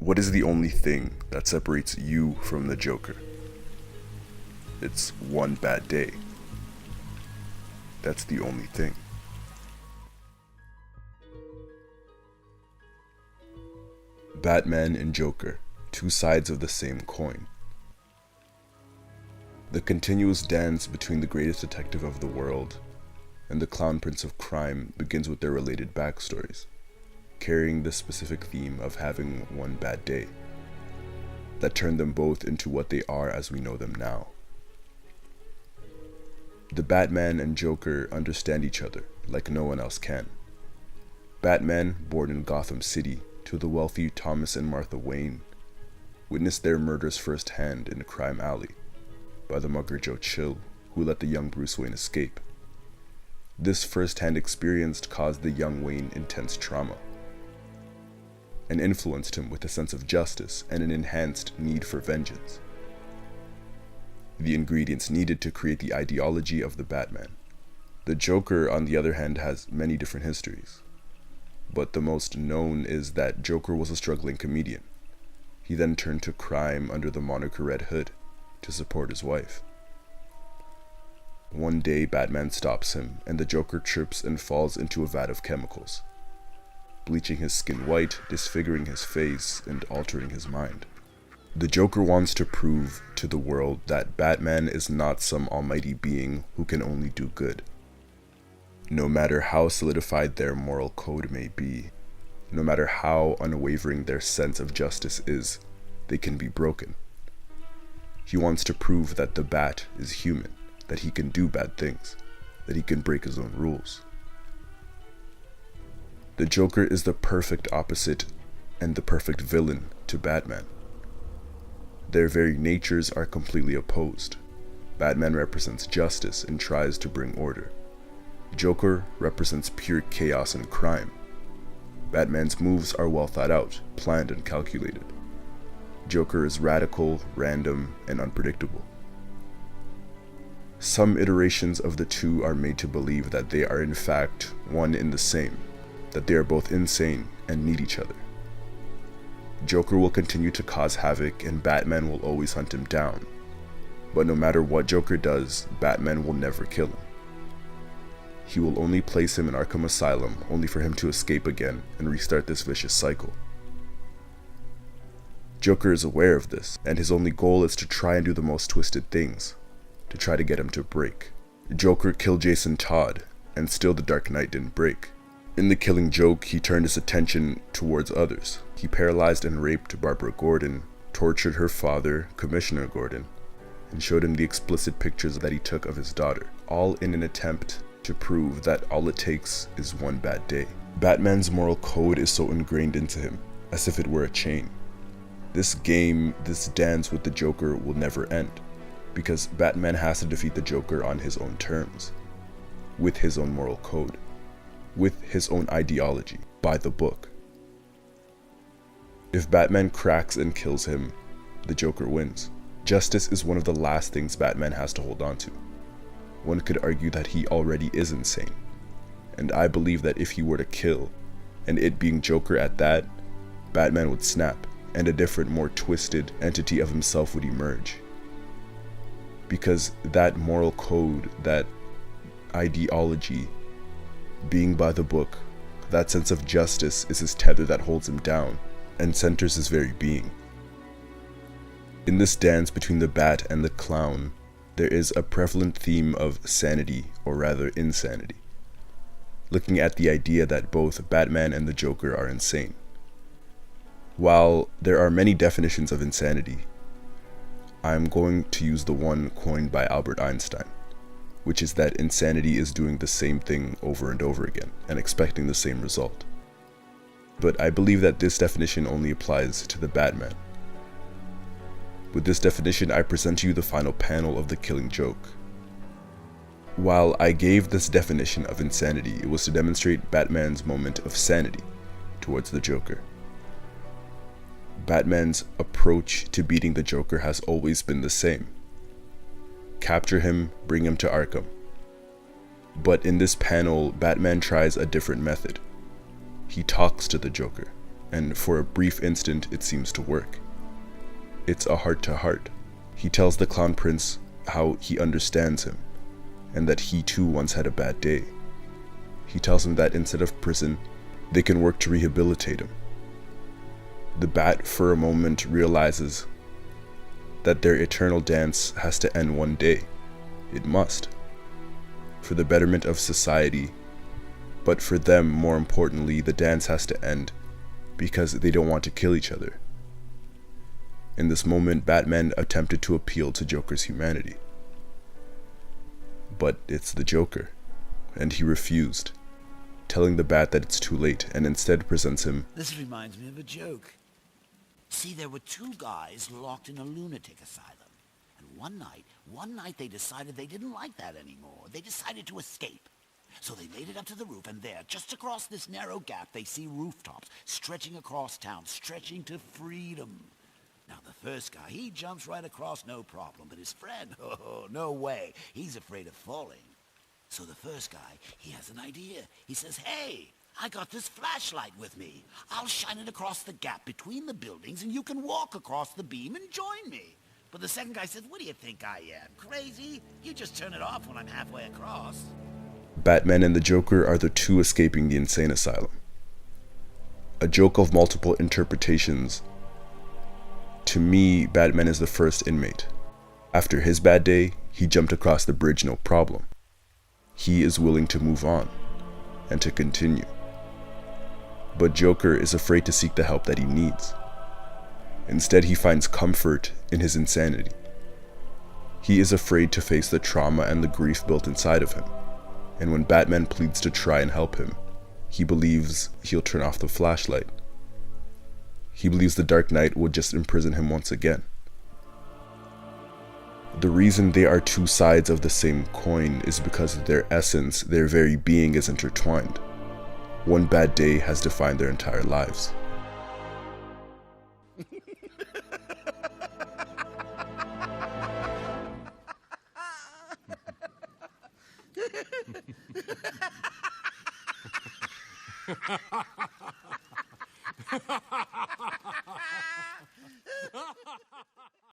What is the only thing that separates you from the Joker? It's one bad day. That's the only thing. Batman and Joker, two sides of the same coin. The continuous dance between the greatest detective of the world and the clown prince of crime begins with their related backstories, carrying the specific theme of having one bad day that turned them both into what they are as we know them now. The Batman and Joker understand each other like no one else can. Batman, born in Gotham City to the wealthy Thomas and Martha Wayne, witnessed their murders firsthand in a crime alley by the mugger Joe Chill, who let the young Bruce Wayne escape. This first-hand experience caused the young Wayne intense trauma and influenced him with a sense of justice and an enhanced need for vengeance. The ingredients needed to create the ideology of the Batman. The Joker, on the other hand, has many different histories, but the most known is that Joker was a struggling comedian. He then turned to crime under the moniker Red Hood to support his wife. One day, Batman stops him, and the Joker trips and falls into a vat of chemicals, bleaching his skin white, disfiguring his face, and altering his mind. The Joker wants to prove to the world that Batman is not some almighty being who can only do good. No matter how solidified their moral code may be, no matter how unwavering their sense of justice is, they can be broken. He wants to prove that the Bat is human, that he can do bad things, that he can break his own rules. The Joker is the perfect opposite and the perfect villain to Batman. Their very natures are completely opposed. Batman represents justice and tries to bring order. Joker represents pure chaos and crime. Batman's moves are well thought out, planned and calculated. Joker is radical, random, and unpredictable. Some iterations of the two are made to believe that they are in fact one in the same, that they are both insane and need each other. Joker will continue to cause havoc and Batman will always hunt him down. But no matter what Joker does, Batman will never kill him. He will only place him in Arkham Asylum, only for him to escape again and restart this vicious cycle. Joker is aware of this, and his only goal is to try and do the most twisted things, to try to get him to break. Joker killed Jason Todd, and still the Dark Knight didn't break. In The Killing Joke, he turned his attention towards others. He paralyzed and raped Barbara Gordon, tortured her father, Commissioner Gordon, and showed him the explicit pictures that he took of his daughter, all in an attempt to prove that all it takes is one bad day. Batman's moral code is so ingrained into him, as if it were a chain. This game, this dance with the Joker will never end, because Batman has to defeat the Joker on his own terms, with his own moral code, with his own ideology, by the book. If Batman cracks and kills him, the Joker wins. Justice is one of the last things Batman has to hold on to. One could argue that he already is insane, and I believe that if he were to kill, and it being Joker at that, Batman would snap, and a different, more twisted entity of himself would emerge. Because that moral code, that ideology, being by the book, that sense of justice is his tether that holds him down and centers his very being. In this dance between the Bat and the Clown, there is a prevalent theme of sanity, or rather insanity, looking at the idea that both Batman and the Joker are insane. While there are many definitions of insanity, I am going to use the one coined by Albert Einstein, which is that insanity is doing the same thing over and over again and expecting the same result. But I believe that this definition only applies to the Batman. With this definition, I present to you the final panel of The Killing Joke. While I gave this definition of insanity, it was to demonstrate Batman's moment of sanity towards the Joker. Batman's approach to beating the Joker has always been the same. Capture him, bring him to Arkham. But in this panel, Batman tries a different method. He talks to the Joker. and for a brief instant it seems to work. It's a heart-to-heart. He tells the Clown Prince how he understands him, and that he too once had a bad day. He tells him that instead of prison, they can work to rehabilitate him. The Bat for a moment realizes that their eternal dance has to end one day. It must. For the betterment of society, but for them, more importantly, the dance has to end because they don't want to kill each other. In this moment, Batman attempted to appeal to Joker's humanity. But it's the Joker, and he refused, telling the Bat that it's too late, and instead presents him. This reminds me of a joke. See, there were two guys locked in a lunatic asylum. And one night they decided they didn't like that anymore. They decided to escape. So they made it up to the roof, and there, just across this narrow gap, they see rooftops stretching across town, stretching to freedom. Now, the first guy, he jumps right across, no problem. But his friend, oh, no way. He's afraid of falling. So the first guy, he has an idea. He says, hey, I got this flashlight with me. I'll shine it across the gap between the buildings, and you can walk across the beam and join me. But the second guy says, what do you think I am, crazy? You just turn it off when I'm halfway across. Batman and the Joker are the two escaping the insane asylum. A joke of multiple interpretations. To me, Batman is the first inmate. After his bad day, he jumped across the bridge no problem. He is willing to move on, and to continue. But Joker is afraid to seek the help that he needs. Instead, he finds comfort in his insanity. He is afraid to face the trauma and the grief built inside of him. And when Batman pleads to try and help him, he believes he'll turn off the flashlight. He believes the Dark Knight will just imprison him once again. The reason they are two sides of the same coin is because of their essence, their very being is intertwined. One bad day has defined their entire lives.